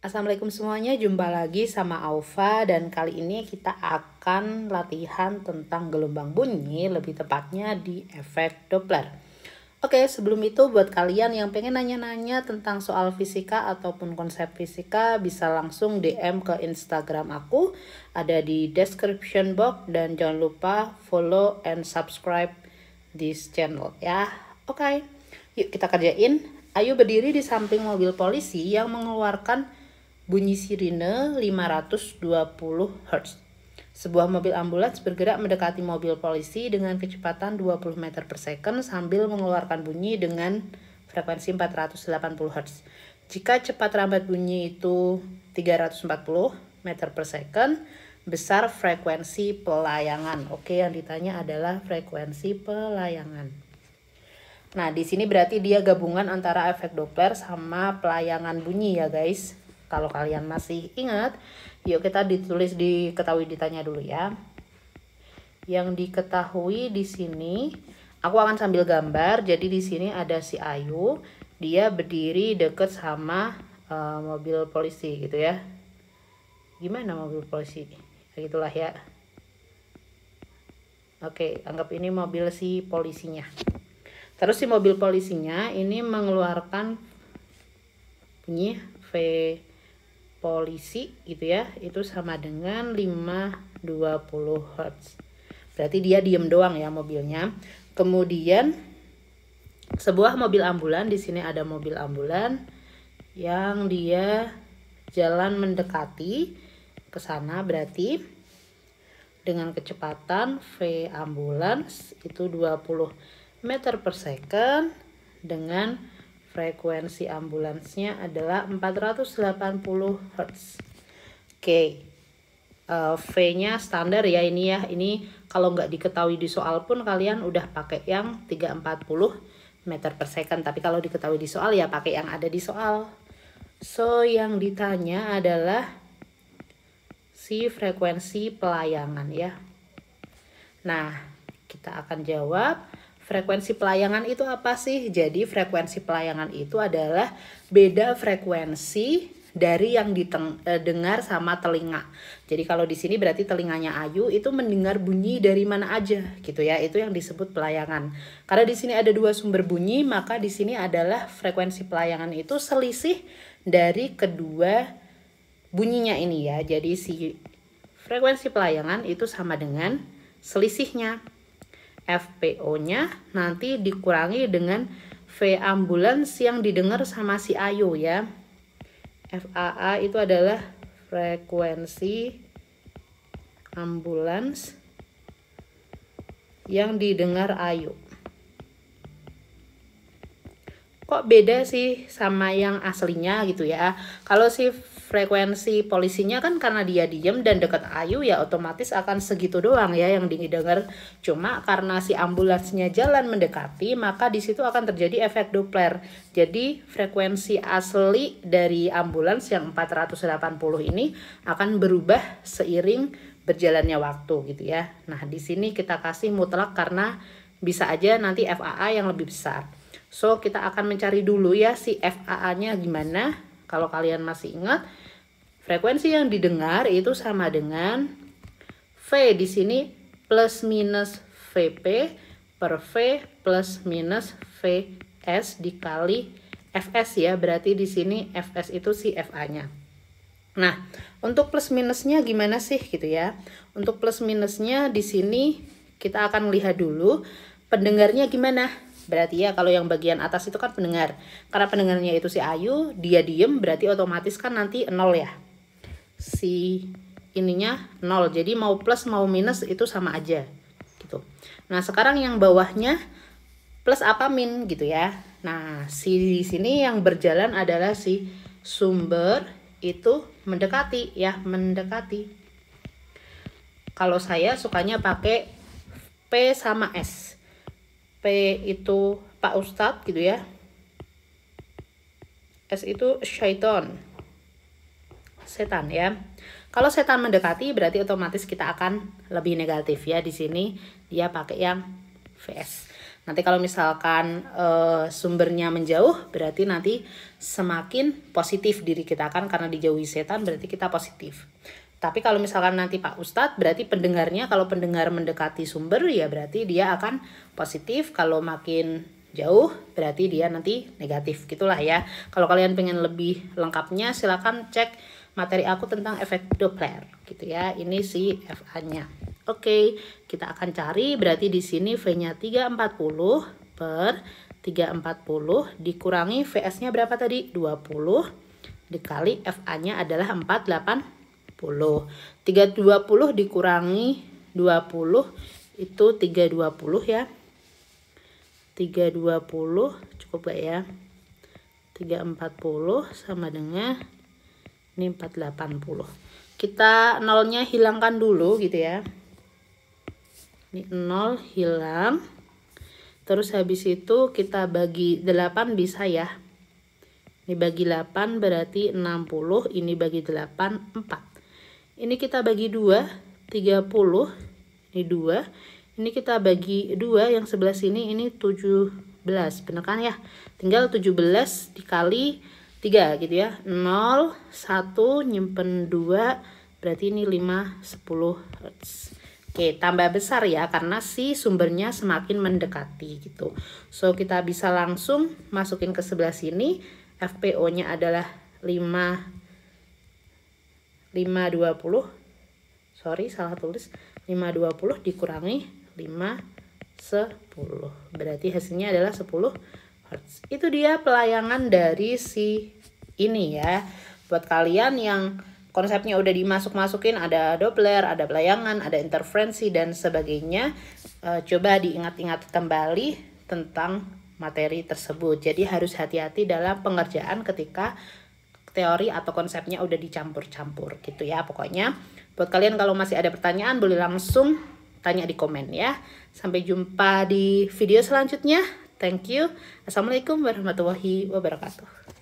Assalamualaikum semuanya, jumpa lagi sama Aufa dan kali ini kita akan latihan tentang gelombang bunyi, lebih tepatnya di efek Doppler. Oke, sebelum itu buat kalian yang pengen nanya-nanya tentang soal fisika ataupun konsep fisika bisa langsung DM ke Instagram aku, ada di description box, dan jangan lupa follow and subscribe this channel ya. Oke, yuk kita kerjain. Ayu berdiri di samping mobil polisi yang mengeluarkan bunyi sirine 520 Hz. Sebuah mobil ambulans bergerak mendekati mobil polisi dengan kecepatan 20 meter per second sambil mengeluarkan bunyi dengan frekuensi 480 Hz. Jika cepat rambat bunyi itu 340 meter per second, besar frekuensi pelayangan. Oke, yang ditanya adalah frekuensi pelayangan. Nah, di sini berarti dia gabungan antara efek Doppler sama pelayangan bunyi ya, guys. Kalau kalian masih ingat, yuk kita diketahui ditanya dulu ya. Yang diketahui di sini, aku akan sambil gambar. Jadi di sini ada si Ayu, dia berdiri deket sama mobil polisi gitu ya. Gimana mobil polisi? Gitulah ya. Oke, anggap ini mobil si polisinya. Terus si mobil polisinya ini mengeluarkan bunyi V polisi gitu ya, itu sama dengan 520 Hz. Berarti dia diem doang ya mobilnya. Kemudian sebuah mobil ambulan, di sini ada mobil ambulan yang dia jalan mendekati ke sana, berarti dengan kecepatan V ambulans itu 20 meter per second dengan frekuensi ambulansnya adalah 480 Hz. Oke, V-nya standar ya ini ya. Ini kalau nggak diketahui di soal pun kalian udah pakai yang 340 meter per second. Tapi kalau diketahui di soal ya pakai yang ada di soal. So, yang ditanya adalah si frekuensi pelayangan ya. Nah, kita akan jawab. Frekuensi pelayangan itu apa sih? Jadi frekuensi pelayangan itu adalah beda frekuensi dari yang didengar sama telinga. Jadi kalau di sini berarti telinganya Ayu itu mendengar bunyi dari mana aja gitu ya. Itu yang disebut pelayangan. Karena di sini ada dua sumber bunyi, maka di sini adalah frekuensi pelayangan itu selisih dari kedua bunyinya ini ya. Jadi si frekuensi pelayangan itu sama dengan selisihnya FPO-nya nanti dikurangi dengan V ambulans yang didengar sama si Ayu ya. FAA itu adalah frekuensi ambulans yang didengar Ayu. Kok beda sih sama yang aslinya gitu ya? Kalau si frekuensi polisinya kan karena dia diem dan dekat Ayu ya otomatis akan segitu doang ya yang didengar. Cuma karena si ambulansnya jalan mendekati, maka di situ akan terjadi efek Doppler. Jadi frekuensi asli dari ambulans yang 480 ini akan berubah seiring berjalannya waktu gitu ya. Nah, di sini kita kasih mutlak karena bisa aja nanti FAA yang lebih besar. So, kita akan mencari dulu ya si FAA-nya gimana. Kalau kalian masih ingat, frekuensi yang didengar itu sama dengan V di sini plus minus VP per V plus minus VS dikali Fs ya. Berarti di sini Fs itu si FA-nya. Nah, untuk plus minusnya gimana sih gitu ya? Untuk plus minusnya di sini kita akan lihat dulu pendengarnya gimana. Berarti ya kalau yang bagian atas itu kan pendengar. Karena pendengarnya itu si Ayu, dia diem berarti otomatis kan nanti 0 ya. Si ininya 0. Jadi mau plus mau minus itu sama aja gitu. Nah, sekarang yang bawahnya plus apa min gitu ya. Nah, di sini yang berjalan adalah si sumber itu mendekati ya, mendekati. Kalau saya sukanya pakai P sama S. P itu Pak Ustadz gitu ya. S itu syaiton, setan ya. Kalau setan mendekati berarti otomatis kita akan lebih negatif ya. Di sini dia pakai yang VS. Nanti kalau misalkan sumbernya menjauh, berarti nanti semakin positif diri kita kan, karena dijauhi setan berarti kita positif. Tapi kalau misalkan nanti Pak Ustadz, berarti pendengarnya, kalau pendengar mendekati sumber ya berarti dia akan positif. Kalau makin jauh berarti dia nanti negatif, gitulah ya. Kalau kalian pengen lebih lengkapnya silakan cek materi aku tentang efek Doppler gitu ya. Ini si FA-nya. Oke, kita akan cari berarti di sini V-nya 340 per 340 dikurangi VS-nya berapa tadi? 20 dikali FA-nya adalah 480. 320 dikurangi 20 itu 320 ya. 320 cukup gak ya? 340 sama dengan ini 480. Kita nolnya hilangkan dulu gitu ya. Ini 0 hilang. Terus habis itu kita bagi 8 bisa ya. Ini bagi 8 berarti 60. Ini bagi 8 4. Ini kita bagi 2 30. Ini 2. Ini kita bagi 2 yang sebelah sini ini 17. Bener kan ya? Tinggal 17 dikali 3 gitu ya. 0 1 nyimpen 2 berarti ini 5 10 Hz. Oke, tambah besar ya karena si sumbernya semakin mendekati gitu. So kita bisa langsung masukin ke sebelah sini. FPO-nya adalah 520. Sorry, salah tulis. 520 dikurangi 510. Berarti hasilnya adalah 10 Hz. Itu dia pelayangan dari si ini ya. Buat kalian yang konsepnya udah dimasuk-masukin, ada Doppler, ada pelayangan, ada interferensi dan sebagainya, coba diingat-ingat kembali tentang materi tersebut. Jadi harus hati-hati dalam pengerjaan ketika teori atau konsepnya udah dicampur-campur gitu ya. Pokoknya buat kalian kalau masih ada pertanyaan boleh langsung tanya di komen ya. Sampai jumpa di video selanjutnya. Thank you. Assalamualaikum warahmatullahi wabarakatuh.